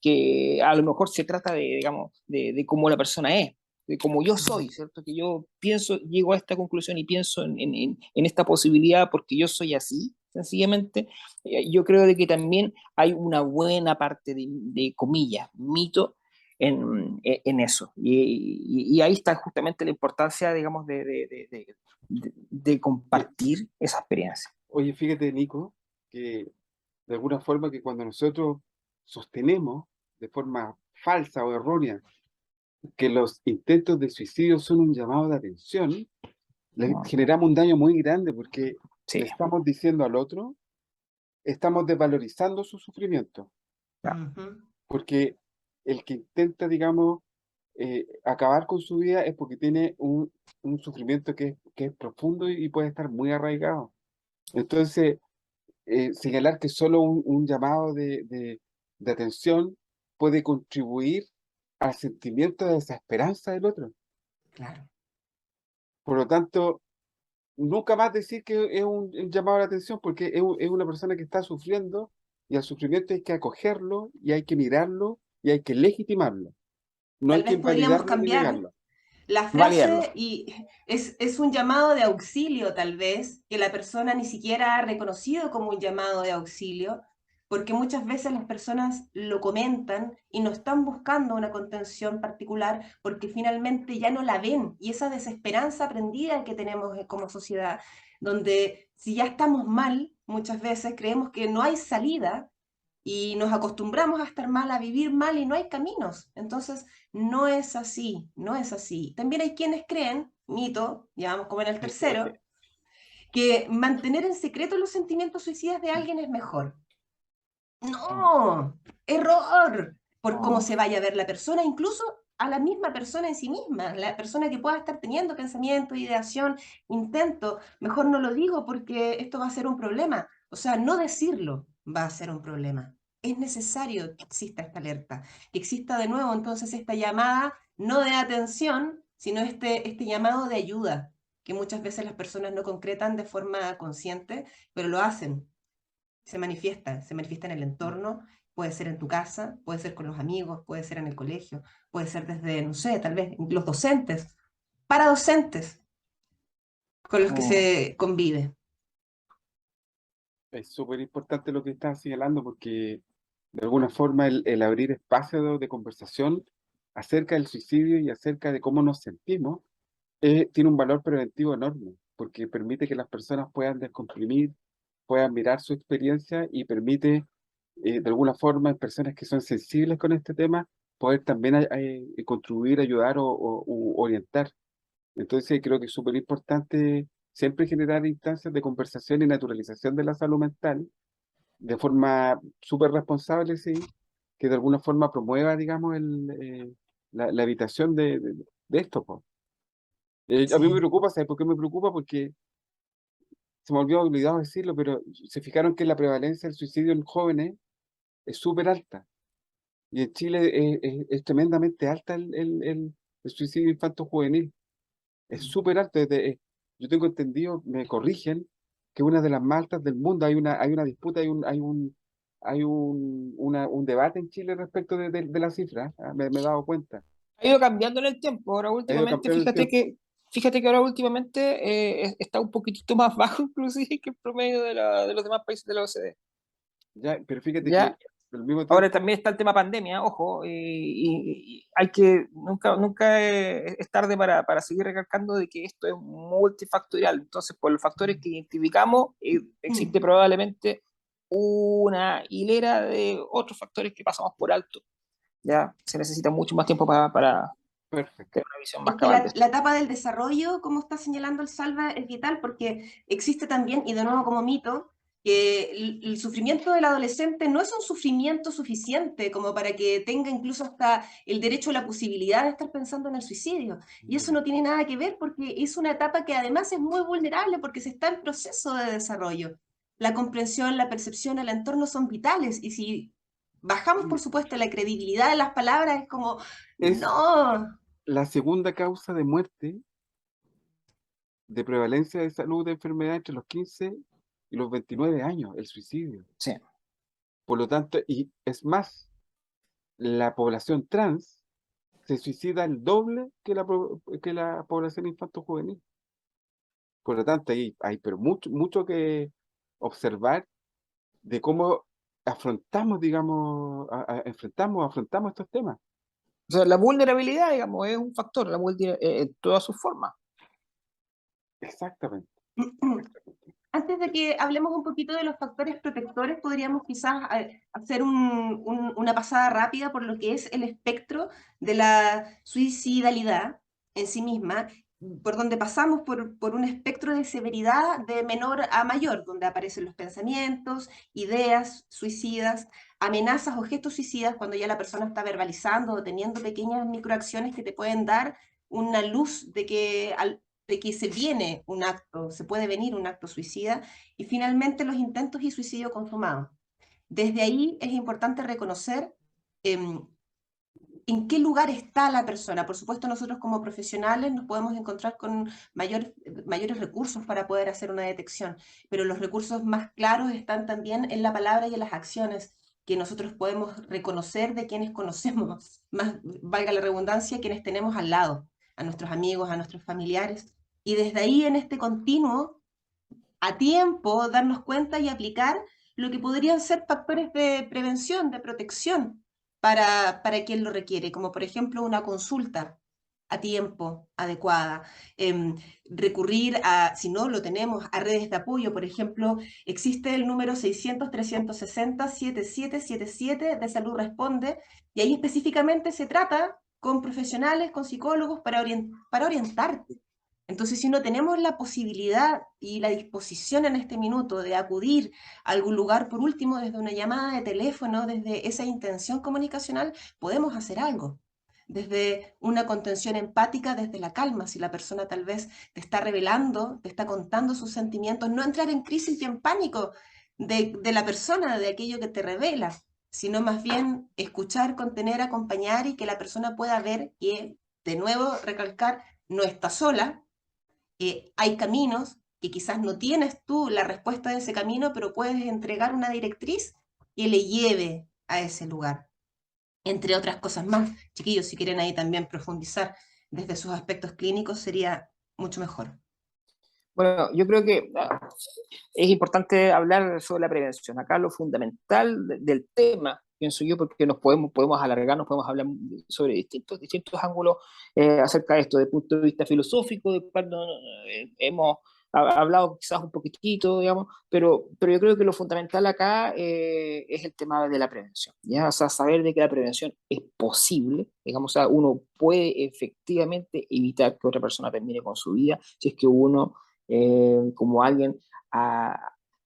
que a lo mejor se trata de, digamos, de cómo la persona es, de cómo yo soy, ¿cierto? Que yo pienso, llego a esta conclusión y pienso en esta posibilidad porque yo soy así, sencillamente, yo creo de que también hay una buena parte de comillas, mito en eso. Y ahí está justamente la importancia, digamos, de oye, compartir esa experiencia. oye, fíjate, Nico, que de alguna forma que cuando nosotros sostenemos de forma falsa o errónea que los intentos de suicidio son un llamado de atención, le ¿No? generamos un daño muy grande porque le Sí, estamos diciendo al otro, estamos desvalorizando su sufrimiento, claro. Ujú. porque el que intenta, digamos, acabar con su vida es porque tiene un sufrimiento que es profundo y puede estar muy arraigado. Entonces, señalar que solo un llamado de atención puede contribuir al sentimiento de desesperanza del otro. Claro. Por lo tanto, nunca más decir que es un llamado de atención porque es una persona que está sufriendo y al sufrimiento hay que acogerlo y hay que mirarlo y hay que legitimarlo. No Tal hay vez que podríamos invalidarlo ni cambiar negarlo. la Validarlo. frase y es un llamado de auxilio, tal vez, que la persona ni siquiera ha reconocido como un llamado de auxilio, porque muchas veces las personas lo comentan y no están buscando una contención particular porque finalmente ya no la ven. Y esa desesperanza aprendida que tenemos como sociedad, donde si ya estamos mal, muchas veces creemos que no hay salida y nos acostumbramos a estar mal, a vivir mal y no hay caminos. Entonces, no es así, no es así. También hay quienes creen, mito, ya vamos como en el tercero, que mantener en secreto los sentimientos suicidas de alguien es mejor. No, error, por cómo No, se vaya a ver la persona, incluso a la misma persona en sí misma, la persona que pueda estar teniendo pensamiento, ideación, intento, mejor no lo digo porque esto va a ser un problema. O sea, no decirlo va a ser un problema. Es necesario que exista esta alerta, que exista de nuevo entonces esta llamada, no de atención, sino este llamado de ayuda, que muchas veces las personas no concretan de forma consciente, pero lo hacen, se manifiesta en el entorno, puede ser en tu casa, puede ser con los amigos, puede ser en el colegio, puede ser desde, no sé, tal vez los docentes, para docentes con los que no. se convive. Es súper importante lo que estás señalando porque de alguna forma el abrir espacio de conversación acerca del suicidio y acerca de cómo nos sentimos tiene un valor preventivo enorme porque permite que las personas puedan descomprimir, puedan mirar su experiencia y permite de alguna forma en personas que son sensibles con este tema poder también contribuir, ayudar o u orientar. Entonces creo que es súper importante siempre generar instancias de conversación y naturalización de la salud mental de forma súper responsable, sí, que de alguna forma promueva, digamos, la evitación de esto, po. A mí me Sí. preocupa, ¿sabes por qué me preocupa? Porque se me olvidó olvidado decirlo, pero se fijaron que la prevalencia del suicidio en jóvenes es súper alta. Y en Chile es tremendamente alta el suicidio infanto-juvenil. Es Mm. súper alto. Yo tengo entendido, me corrigen, que una de las más altas del mundo. Hay una disputa, un debate en Chile respecto de la cifra. Me he dado cuenta. Ha ido cambiando en el tiempo. Ahora Ha ido últimamente, cambiando el tiempo. fíjate que ahora últimamente está un poquitito más bajo inclusive que el promedio de los demás países de la OCDE. Ya, pero fíjate ¿Ya? que al mismo Ahora tiempo, también está el tema pandemia, ojo, y hay que, nunca es tarde para seguir recalcando de que esto es multifactorial. Entonces, por los factores que identificamos, existe Mm. probablemente una hilera de otros factores que pasamos por alto. Ya se necesita mucho más tiempo para perfecto. tener una visión más Es que cabal de la esto. etapa del desarrollo, como está señalando el Salva, es vital porque existe también, y de nuevo como mito, que el sufrimiento del adolescente no es un sufrimiento suficiente como para que tenga incluso hasta el derecho o la posibilidad de estar pensando en el suicidio. Y eso no tiene nada que ver porque es una etapa que además es muy vulnerable porque se está en proceso de desarrollo. La comprensión, la percepción, el entorno son vitales y si bajamos, por supuesto, la credibilidad de las palabras, es como, Es no. la segunda causa de muerte de prevalencia de salud de enfermedad entre los 15 y los 29 años, el suicidio. Sí. Por lo tanto, y es más, la población trans se suicida el doble que la población infanto-juvenil. Por lo tanto, hay pero mucho que observar de cómo afrontamos, digamos, afrontamos estos temas. O sea, la vulnerabilidad, digamos, es un factor, en todas sus formas. Exactamente. Antes de que hablemos un poquito de los factores protectores, podríamos quizás hacer una pasada rápida por lo que es el espectro de la suicidalidad en sí misma, por donde pasamos por un espectro de severidad de menor a mayor, donde aparecen los pensamientos, ideas suicidas, amenazas o gestos suicidas, cuando ya la persona está verbalizando o teniendo pequeñas microacciones que te pueden dar una luz de que se viene un acto, se puede venir un acto suicida, y finalmente los intentos y suicidio consumado. Desde ahí es importante reconocer en qué lugar está la persona. Por supuesto, nosotros como profesionales nos podemos encontrar con mayores recursos para poder hacer una detección, pero los recursos más claros están también en la palabra y en las acciones que nosotros podemos reconocer de quienes conocemos, más valga la redundancia, quienes tenemos al lado, a nuestros amigos, a nuestros familiares. Y desde ahí, en este continuo, a tiempo, darnos cuenta y aplicar lo que podrían ser factores de prevención, de protección para quien lo requiere, como por ejemplo una consulta a tiempo, adecuada, recurrir a, si no lo tenemos, a redes de apoyo. Por ejemplo, existe el número 600-360-7777 de Salud Responde, y ahí específicamente se trata con profesionales, con psicólogos, para orientarte. Entonces, si no tenemos la posibilidad y la disposición en este minuto de acudir a algún lugar, por último, desde una llamada de teléfono, desde esa intención comunicacional, podemos hacer algo. Desde una contención empática, desde la calma, si la persona tal vez te está revelando, te está contando sus sentimientos, no entrar en crisis y en pánico de la persona, de aquello que te revela, sino más bien escuchar, contener, acompañar y que la persona pueda ver que, de nuevo, recalcar, no está sola, hay caminos que quizás no tienes tú la respuesta de ese camino, pero puedes entregar una directriz que le lleve a ese lugar, entre otras cosas más. Chiquillos, si quieren ahí también profundizar desde sus aspectos clínicos, sería mucho mejor. Bueno, yo creo que es importante hablar sobre la prevención. Acá lo fundamental del tema, pienso yo, porque podemos alargar, nos podemos hablar sobre distintos ángulos acerca de esto, desde el punto de vista filosófico, de cual hemos hablado quizás un poquitito, digamos, pero yo creo que lo fundamental acá es el tema de la prevención, ¿ya? O sea, saber de que la prevención es posible, digamos, o sea, uno puede efectivamente evitar que otra persona termine con su vida si es que uno como alguien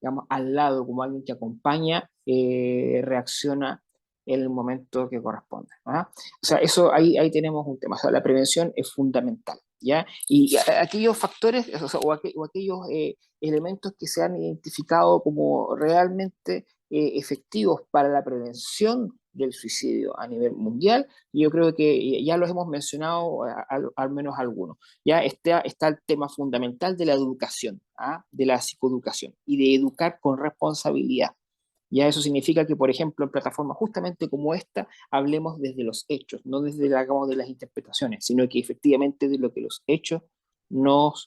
digamos, al lado, como alguien que acompaña, reacciona en el momento que corresponde. ¿Ah? O sea, ahí tenemos un tema. O sea, la prevención es fundamental. ¿Ya? Y aquellos factores o aquellos elementos que se han identificado como realmente efectivos para la prevención del suicidio a nivel mundial, yo creo que ya los hemos mencionado al menos algunos. Ya está el tema fundamental de la educación, ¿ah? De la psicoeducación y de educar con responsabilidad. Ya eso significa que, por ejemplo, en plataformas justamente como esta, hablemos desde los hechos, no desde digamos, de las interpretaciones, sino que efectivamente de lo que los hechos nos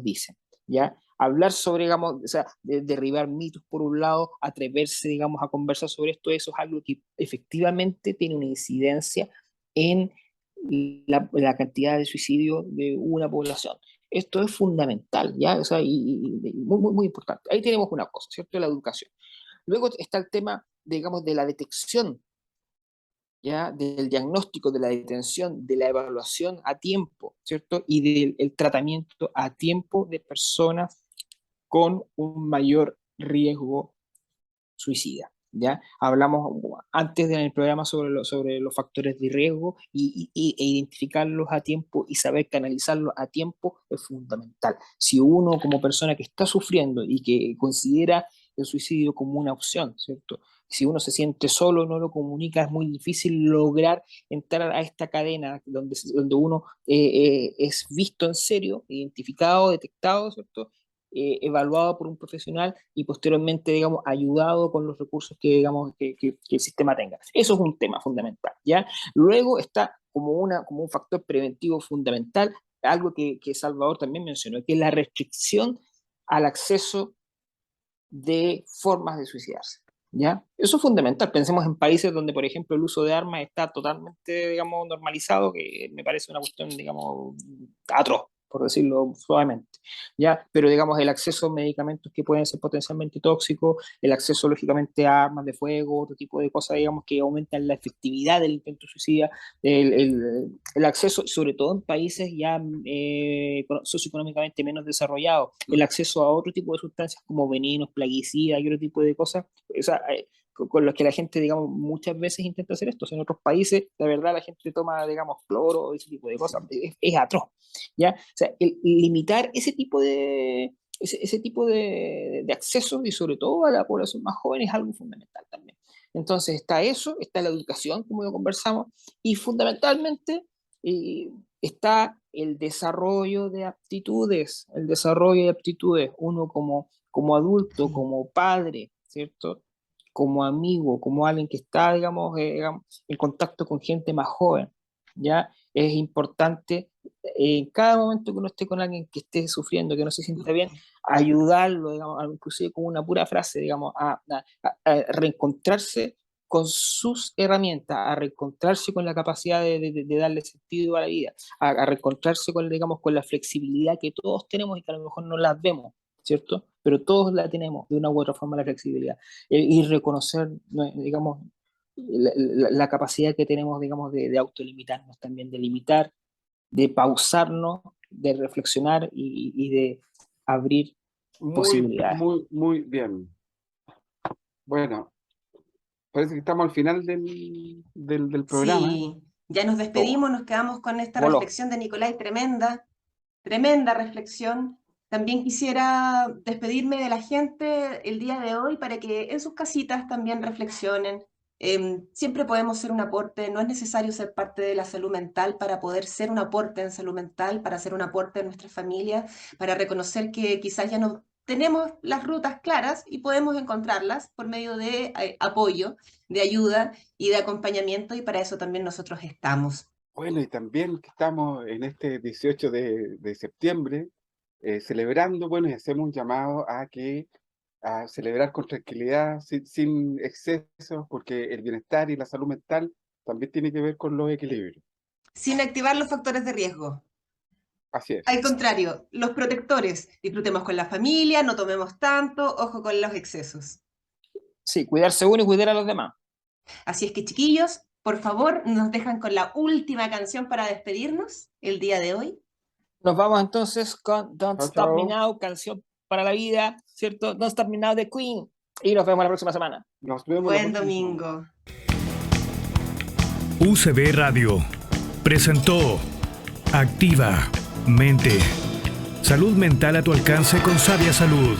dicen. ¿Ya? Hablar sobre, digamos, o sea, derribar mitos por un lado, atreverse, digamos, a conversar sobre esto, eso es algo que efectivamente tiene una incidencia en la cantidad de suicidio de una población. Esto es fundamental, ¿ya? O sea, muy, muy, muy importante. Ahí tenemos una cosa, ¿cierto? La educación. Luego está el tema, digamos, de la detección, ¿ya? Del diagnóstico, de la detención, de la evaluación a tiempo, ¿cierto? Y del tratamiento a tiempo de personas con un mayor riesgo suicida. ¿Ya? Hablamos antes en el programa sobre los factores de riesgo e identificarlos a tiempo y saber canalizarlos a tiempo es fundamental. Si uno como persona que está sufriendo y que considera el suicidio como una opción, ¿cierto? Si uno se siente solo, no lo comunica, es muy difícil lograr entrar a esta cadena donde uno es visto en serio, identificado, detectado, ¿cierto? Evaluado por un profesional y posteriormente, digamos, ayudado con los recursos que, digamos, que el sistema tenga. Eso es un tema fundamental, ¿ya? Luego está como un factor preventivo fundamental, algo que Salvador también mencionó, que es la restricción al acceso de formas de suicidarse, ¿ya? Eso es fundamental. Pensemos en países donde, por ejemplo, el uso de armas está totalmente, digamos, normalizado, que me parece una cuestión, digamos, atroz, por decirlo suavemente, ¿ya? Pero, digamos, el acceso a medicamentos que pueden ser potencialmente tóxicos, el acceso, lógicamente, a armas de fuego, otro tipo de cosas, digamos, que aumentan la efectividad del intento suicida, el acceso, sobre todo en países ya socioeconómicamente menos desarrollados, el acceso a otro tipo de sustancias como venenos, plaguicidas y otro tipo de cosas, o sea, con los que la gente, digamos, muchas veces intenta hacer esto. En otros países, la verdad, la gente toma, digamos, cloro, ese tipo de cosas, es atroz, ¿ya? O sea, el limitar ese tipo de acceso y sobre todo a la población más joven es algo fundamental también. Entonces está eso, está la educación, como lo conversamos, y fundamentalmente está el desarrollo de aptitudes, uno como adulto, como padre, ¿cierto? Como amigo, como alguien que está, digamos, en contacto con gente más joven, ¿ya? Es importante en cada momento que uno esté con alguien que esté sufriendo, que no se sienta bien, ayudarlo, digamos, inclusive con una pura frase, digamos, a reencontrarse con sus herramientas, a reencontrarse con la capacidad de darle sentido a la vida, a reencontrarse con, digamos, con la flexibilidad que todos tenemos y que a lo mejor no las vemos, ¿cierto? Pero todos la tenemos de una u otra forma, la flexibilidad. Y reconocer, digamos, la capacidad que tenemos, digamos, de autolimitarnos también, de limitar, de pausarnos, de reflexionar y de abrir posibilidades. Muy bien. Bueno, parece que estamos al final del programa. Sí, ya nos despedimos, nos quedamos con esta Voló. reflexión de Nicolai, tremenda reflexión. También quisiera despedirme de la gente el día de hoy para que en sus casitas también reflexionen. Siempre podemos ser un aporte, no es necesario ser parte de la salud mental para poder ser un aporte en salud mental, para ser un aporte en nuestra familia, para reconocer que quizás ya no tenemos las rutas claras y podemos encontrarlas por medio de apoyo, de ayuda y de acompañamiento, y para eso también nosotros estamos. Bueno, y también que estamos en este 18 de septiembre celebrando, bueno, y hacemos un llamado a celebrar con tranquilidad, sin excesos, porque el bienestar y la salud mental también tiene que ver con los equilibrios. Sin activar los factores de riesgo. Así es. Al contrario, los protectores. Disfrutemos con la familia, no tomemos tanto, ojo con los excesos. Sí, cuidarse uno y cuidar a los demás. Así es que, chiquillos, por favor, nos dejan con la última canción para despedirnos el día de hoy. Nos vamos entonces con Don't Chao, Stop Me chao. Now, canción para la vida, ¿cierto? Don't Stop Me Now de Queen. Y nos vemos la próxima semana. Nos vemos la Buen próxima. domingo. UCB Radio presentó Activa Mente. Salud mental a tu alcance con Sabia Salud.